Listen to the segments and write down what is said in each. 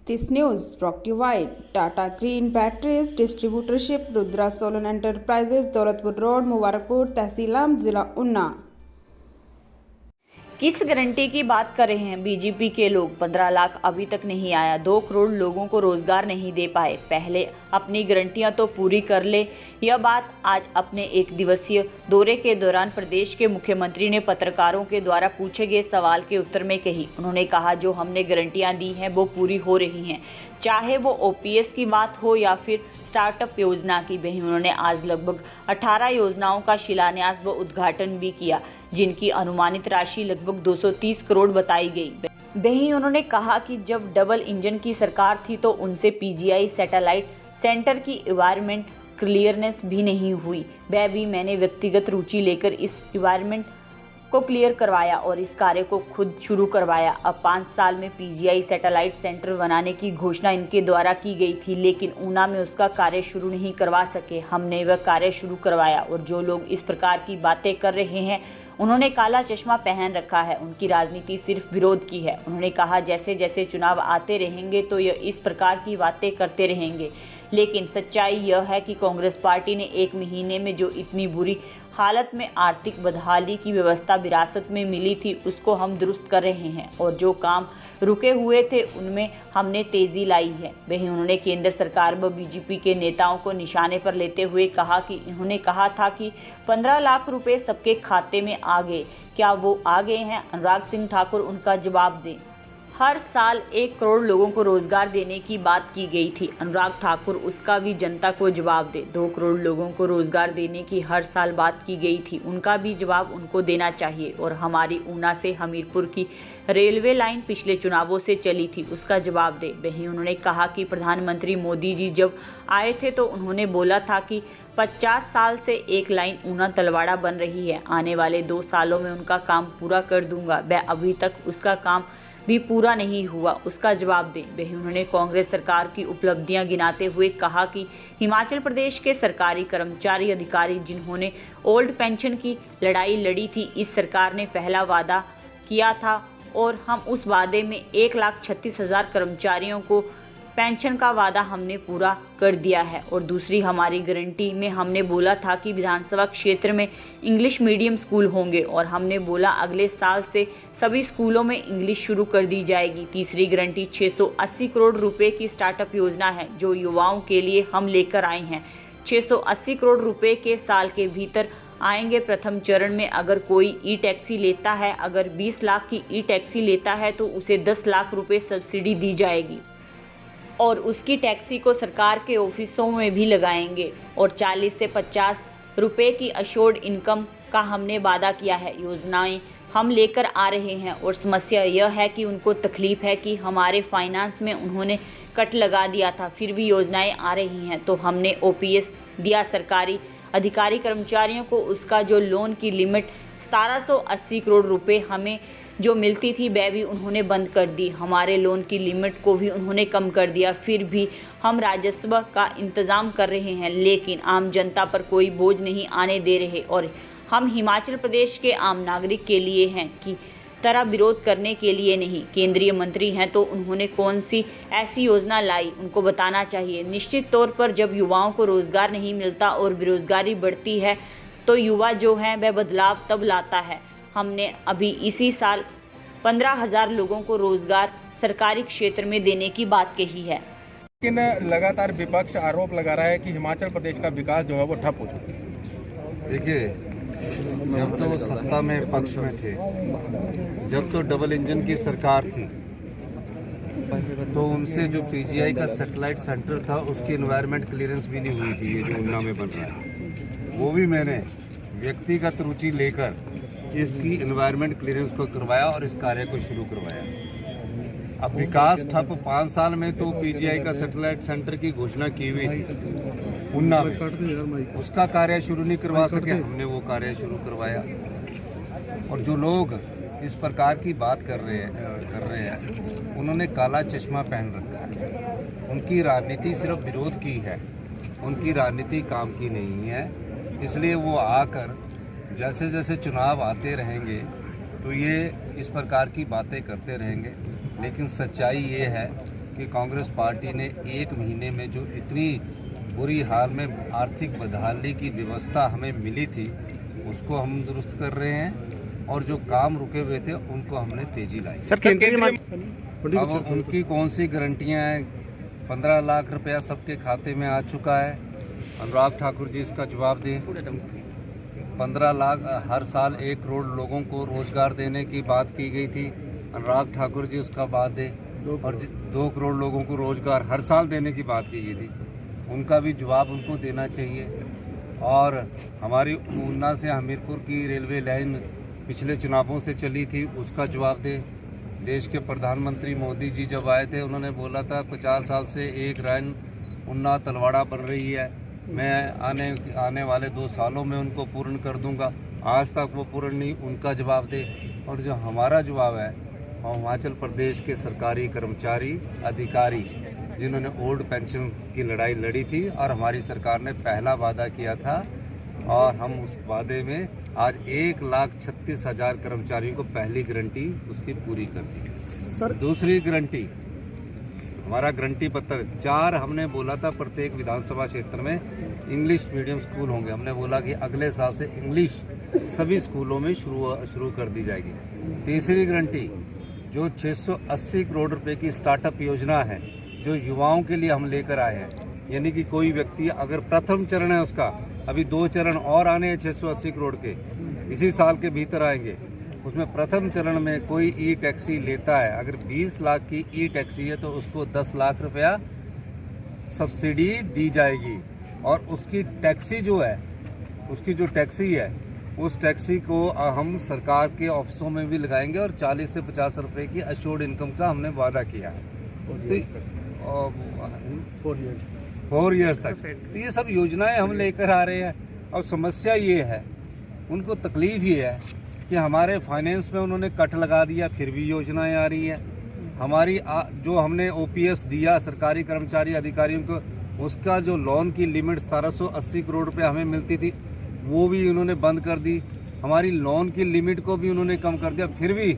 This news brought to you by Tata Green Batteries Distributorship, Rudra Solar Enterprises, Daulatpur Road, Mubarakpur, Tehsil Amd, जिला उन्ना। किस guarantee की बात कर रहे हैं बीजेपी के लोग? 15 लाख अभी तक नहीं आया, 2 करोड़ लोगों को रोजगार नहीं दे पाए। पहले अपनी गारंटियां तो पूरी कर ले। यह बात आज अपने एक दिवसीय दौरे के दौरान प्रदेश के मुख्यमंत्री ने पत्रकारों के द्वारा पूछे गए सवाल के उत्तर में कही। उन्होंने कहा, जो हमने गारंटियां दी हैं वो पूरी हो रही हैं, चाहे वो ओपीएस की बात हो या फिर स्टार्टअप योजना की। वहीं उन्होंने आज लगभग 18 योजनाओं का शिलान्यास व उद्घाटन भी किया, जिनकी अनुमानित राशि लगभग 230 करोड़ बताई गई। वहीं उन्होंने कहा कि जब डबल इंजन की सरकार थी तो उनसे पीजीआई सैटेलाइट सेंटर की एनवायरमेंट क्लियरेंस भी नहीं हुई। वह भी मैंने व्यक्तिगत रुचि लेकर इस एनवायरमेंट को क्लियर करवाया और इस कार्य को खुद शुरू करवाया। अब 5 साल में पीजीआई सैटेलाइट सेंटर बनाने की घोषणा इनके द्वारा की गई थी, लेकिन ऊना में उसका कार्य शुरू नहीं करवा सके। हमने वह कार्य शुरू करवाया और जो लोग इस प्रकार की बातें कर रहे हैं उन्होंने काला चश्मा पहन रखा है, उनकी राजनीति सिर्फ विरोध की है। उन्होंने कहा, जैसे जैसे चुनाव आते रहेंगे तो यह इस प्रकार की बातें करते रहेंगे, लेकिन सच्चाई यह है कि कांग्रेस पार्टी ने 1 महीने में जो इतनी बुरी हालत में आर्थिक बदहाली की व्यवस्था विरासत में मिली थी उसको हम दुरुस्त कर रहे हैं और जो काम रुके हुए थे उनमें हमने तेजी लाई है। वहीं उन्होंने केंद्र सरकार व बीजेपी के नेताओं को निशाने पर लेते हुए कहा कि उन्होंने कहा था कि 15 लाख रुपए सबके खाते में आ गए, क्या वो आ गए हैं? अनुराग सिंह ठाकुर उनका जवाब दें। हर साल 1 करोड़ लोगों को रोजगार देने की बात की गई थी। अनुराग ठाकुर उसका भी जनता को जवाब दे। 2 करोड़ लोगों को रोजगार देने की हर साल बात की गई थी, उनका भी जवाब उनको देना चाहिए। और हमारी ऊना से हमीरपुर की रेलवे लाइन पिछले चुनावों से चली थी, उसका जवाब दे। वहीं उन्होंने कहा कि प्रधानमंत्री मोदी जी जब आए थे तो उन्होंने बोला था कि 50 साल से एक लाइन ऊना तलवाड़ा बन रही है, आने वाले 2 सालों में उनका काम पूरा कर दूंगा। वह अभी तक उसका काम भी पूरा नहीं हुआ, उसका जवाब दें। वहीं उन्होंने कांग्रेस सरकार की उपलब्धियां गिनाते हुए कहा कि हिमाचल प्रदेश के सरकारी कर्मचारी अधिकारी जिन्होंने ओल्ड पेंशन की लड़ाई लड़ी थी, इस सरकार ने पहला वादा किया था और हम उस वादे में 1,36,000 कर्मचारियों को पेंशन का वादा हमने पूरा कर दिया है। और दूसरी हमारी गारंटी में हमने बोला था कि विधानसभा क्षेत्र में इंग्लिश मीडियम स्कूल होंगे और हमने बोला अगले साल से सभी स्कूलों में इंग्लिश शुरू कर दी जाएगी। तीसरी गारंटी 680 करोड़ रुपए की स्टार्टअप योजना है जो युवाओं के लिए हम लेकर आए हैं। 680 करोड़ रुपए के साल के भीतर आएंगे। प्रथम चरण में अगर कोई ई टैक्सी लेता है, अगर 20 लाख की ई टैक्सी लेता है तो उसे 10 लाख रुपए सब्सिडी दी जाएगी और उसकी टैक्सी को सरकार के ऑफिसों में भी लगाएंगे। और 40 से 50 रुपए की अशोर्ड इनकम का हमने वादा किया है। योजनाएं हम लेकर आ रहे हैं और समस्या यह है कि उनको तकलीफ है कि हमारे फाइनेंस में उन्होंने कट लगा दिया था, फिर भी योजनाएं आ रही हैं। तो हमने ओपीएस दिया सरकारी अधिकारी कर्मचारियों को, उसका जो लोन की लिमिट 1780 करोड़ रुपए हमें जो मिलती थी वह भी उन्होंने बंद कर दी। हमारे लोन की लिमिट को भी उन्होंने कम कर दिया। फिर भी हम राजस्व का इंतज़ाम कर रहे हैं, लेकिन आम जनता पर कोई बोझ नहीं आने दे रहे। और हम हिमाचल प्रदेश के आम नागरिक के लिए हैं कि तरह विरोध करने के लिए नहीं। केंद्रीय मंत्री हैं तो उन्होंने कौन सी ऐसी योजना लाई, उनको बताना चाहिए। निश्चित तौर पर जब युवाओं को रोज़गार नहीं मिलता और बेरोज़गारी बढ़ती है तो युवा जो है वह बदलाव तब लाता है। हमने अभी इसी साल 15,000 लोगों को रोजगार सरकारी क्षेत्र में देने की बात कही है। लेकिन लगातार विपक्ष आरोप लगा रहा है कि हिमाचल प्रदेश का विकास जो है वो ठप हो चुका है। देखिए, जब तो सत्ता में पक्ष में थे, जब तो डबल इंजन की सरकार थी, तो उनसे जो पीजीआई का सैटेलाइट सेंटर था उसकी एनवायरमेंट क्लियरेंस भी नहीं हुई थी। ये जो ऊना में बन रहा है वो भी मैंने व्यक्तिगत रुचि लेकर इसकी एनवायरमेंट क्लियरेंस को करवाया और इस कार्य को शुरू करवाया। अब विकास ठप 5 साल में तो पीजीआई का सैटेलाइट सेंटर की घोषणा की हुई थी ऊना में, उसका कार्य शुरू नहीं करवा सके, हमने वो कार्य शुरू करवाया। और जो लोग इस प्रकार की बात कर रहे हैं उन्होंने काला चश्मा पहन रखा है। उनकी राजनीति सिर्फ विरोध की है, उनकी राजनीति काम की नहीं है। इसलिए वो आकर जैसे जैसे चुनाव आते रहेंगे तो ये इस प्रकार की बातें करते रहेंगे। लेकिन सच्चाई ये है कि कांग्रेस पार्टी ने एक महीने में जो इतनी बुरी हाल में आर्थिक बदहाली की व्यवस्था हमें मिली थी उसको हम दुरुस्त कर रहे हैं और जो काम रुके हुए थे उनको हमने तेजी लाई। सर केंद्रीय अब उनकी कौन सी गारंटियां हैं? 15 लाख रुपया सबके खाते में आ चुका है। अनुराग ठाकुर जी इसका जवाब दें। 15 लाख हर साल 1 करोड़ लोगों को रोजगार देने की बात की गई थी। अनुराग ठाकुर जी उसका बात दें। और 2 करोड़ लोगों को रोजगार हर साल देने की बात की गई थी, उनका भी जवाब उनको देना चाहिए। और हमारी ऊना से हमीरपुर की रेलवे लाइन पिछले चुनावों से चली थी, उसका जवाब दें। देश के प्रधानमंत्री मोदी जी जब आए थे उन्होंने बोला था 50 साल से एक लाइन ऊना तलवाड़ा बन रही है, मैं आने वाले 2 सालों में उनको पूर्ण कर दूंगा। आज तक वो पूर्ण नहीं, उनका जवाब दे। और जो हमारा जवाब है, हिमाचल प्रदेश के सरकारी कर्मचारी अधिकारी जिन्होंने ओल्ड पेंशन की लड़ाई लड़ी थी और हमारी सरकार ने पहला वादा किया था और हम उस वादे में आज 1,36,000 कर्मचारियों को पहली गारंटी उसकी पूरी कर दी। सर दूसरी गारंटी, हमारा गारंटी पत्र 4 हमने बोला था प्रत्येक विधानसभा क्षेत्र में इंग्लिश मीडियम स्कूल होंगे। हमने बोला कि अगले साल से इंग्लिश सभी स्कूलों में शुरू कर दी जाएगी। तीसरी गारंटी, जो 680 करोड़ रुपए की स्टार्टअप योजना है जो युवाओं के लिए हम लेकर आए हैं, यानी कि कोई व्यक्ति अगर प्रथम चरण है उसका, अभी 2 चरण और आने हैं 680 करोड़ के, इसी साल के भीतर आएंगे। उसमें प्रथम चरण में कोई ई टैक्सी लेता है, अगर 20 लाख की ई टैक्सी है तो उसको 10 लाख रुपया सब्सिडी दी जाएगी। और उसकी टैक्सी जो है, उसकी जो टैक्सी है उस टैक्सी को हम सरकार के ऑफिसों में भी लगाएंगे और 40 से 50 रुपए की अश्योर्ड इनकम का हमने वादा किया है। तो 4 ईयर्स तक। तो ये सब योजनाएं हम लेकर आ रहे हैं। और समस्या ये है, उनको तकलीफ ये है कि हमारे फाइनेंस में उन्होंने कट लगा दिया, फिर भी योजनाएं आ रही हैं। हमारी जो हमने ओपीएस दिया सरकारी कर्मचारी अधिकारियों को, उसका जो लोन की लिमिट 1780 करोड़ रुपए हमें मिलती थी वो भी उन्होंने बंद कर दी। हमारी लोन की लिमिट को भी उन्होंने कम कर दिया, फिर भी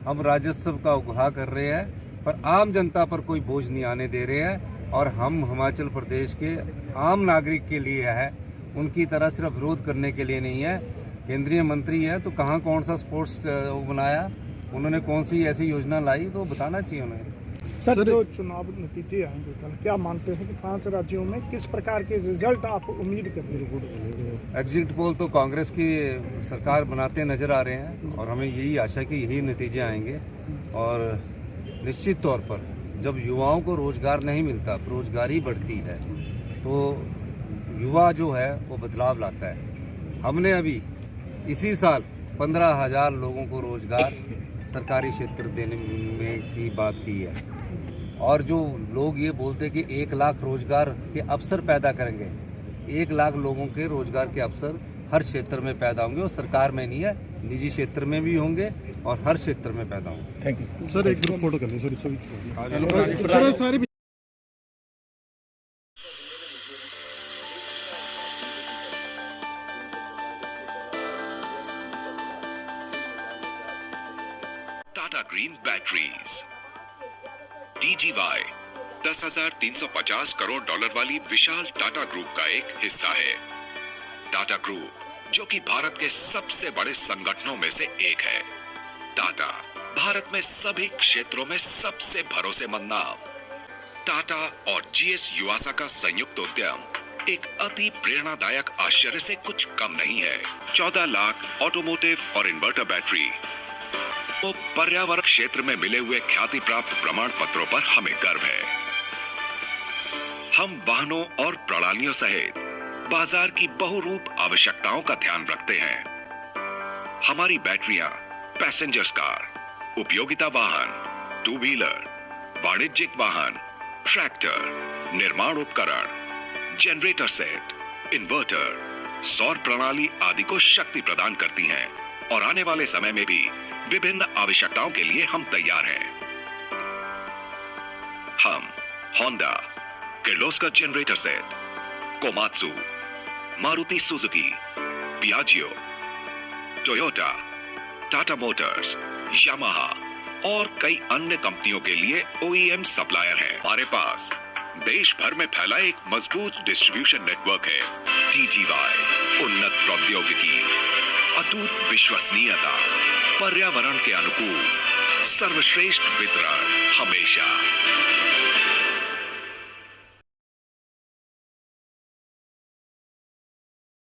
हम राजस्व का उगाह कर रहे हैं, पर आम जनता पर कोई बोझ नहीं आने दे रहे हैं। और हम हिमाचल प्रदेश के आम नागरिक के लिए है, उनकी तरह सिर्फ विरोध करने के लिए नहीं है। केंद्रीय मंत्री है तो कहाँ कौन सा स्पोर्ट्स बनाया, उन्होंने कौन सी ऐसी योजना लाई, तो बताना चाहिए उन्हें। सर जो चुनाव नतीजे आएंगे कल, क्या मानते हैं कि 5 राज्यों में किस प्रकार के रिजल्ट आप उम्मीद करते हैं? एग्जिट पोल तो कांग्रेस की सरकार बनाते नजर आ रहे हैं और हमें यही आशा है कि यही नतीजे आएंगे। और निश्चित तौर पर जब युवाओं को रोजगार नहीं मिलता, बेरोजगारी बढ़ती है, तो युवा जो है वो बदलाव लाता है। हमने अभी इसी साल 15,000 लोगों को रोजगार सरकारी क्षेत्र देने में की बात की है। और जो लोग ये बोलते हैं कि 1 लाख रोजगार के अवसर पैदा करेंगे, 1 लाख लोगों के रोजगार के अवसर हर क्षेत्र में पैदा होंगे। और सरकार में नहीं है, निजी क्षेत्र में भी होंगे और हर क्षेत्र में पैदा होंगे। थैंक यू सर एक ग्रुप फोटो कर लें sir. Tata green batteries DGY 10,350 crore dollar वाली विशाल टाटा ग्रुप का एक हिस्सा है। टाटा ग्रुप जो कि भारत के सबसे बड़े संगठनों में से एक है। टाटा भारत में सभी क्षेत्रों में सबसे भरोसेमंद नाम। टाटा और GS युवासा का संयुक्त उद्यम एक अति प्रेरणादायक आश्चर्य से कुछ कम नहीं है। 14 लाख ऑटोमोटिव और इन्वर्टर बैटरी, तो पर्यावरण क्षेत्र में मिले हुए ख्याति प्राप्त प्रमाण पत्रों पर हमें गर्व है। हम वाहनों और प्रणालियों सहित बाजार की बहुरूप आवश्यकताओं का ध्यान रखते हैं। हमारी बैटरियां पैसेंजर्स कार, उपयोगिता वाहन, 2 व्हीलर, वाणिज्यिक वाहन, ट्रैक्टर, निर्माण उपकरण, जनरेटर सेट, इन्वर्टर, सौर प्रणाली आदि को शक्ति प्रदान करती हैं। और आने वाले समय में भी विभिन्न आवश्यकताओं के लिए हम तैयार हैं। हम Honda, Kirloskar generator set, Komatsu, Maruti Suzuki, Piaggio, Toyota, Tata Motors, Yamaha, और कई अन्य कंपनियों के लिए OEM सप्लायर है। हमारे पास देश भर में फैला एक मजबूत डिस्ट्रीब्यूशन नेटवर्क है। TGY, उन्नत प्रौद्योगिकी, अटूट विश्वसनीयता, पर्यावरण के अनुकूल, सर्वश्रेष्ठ वितरण हमेशा।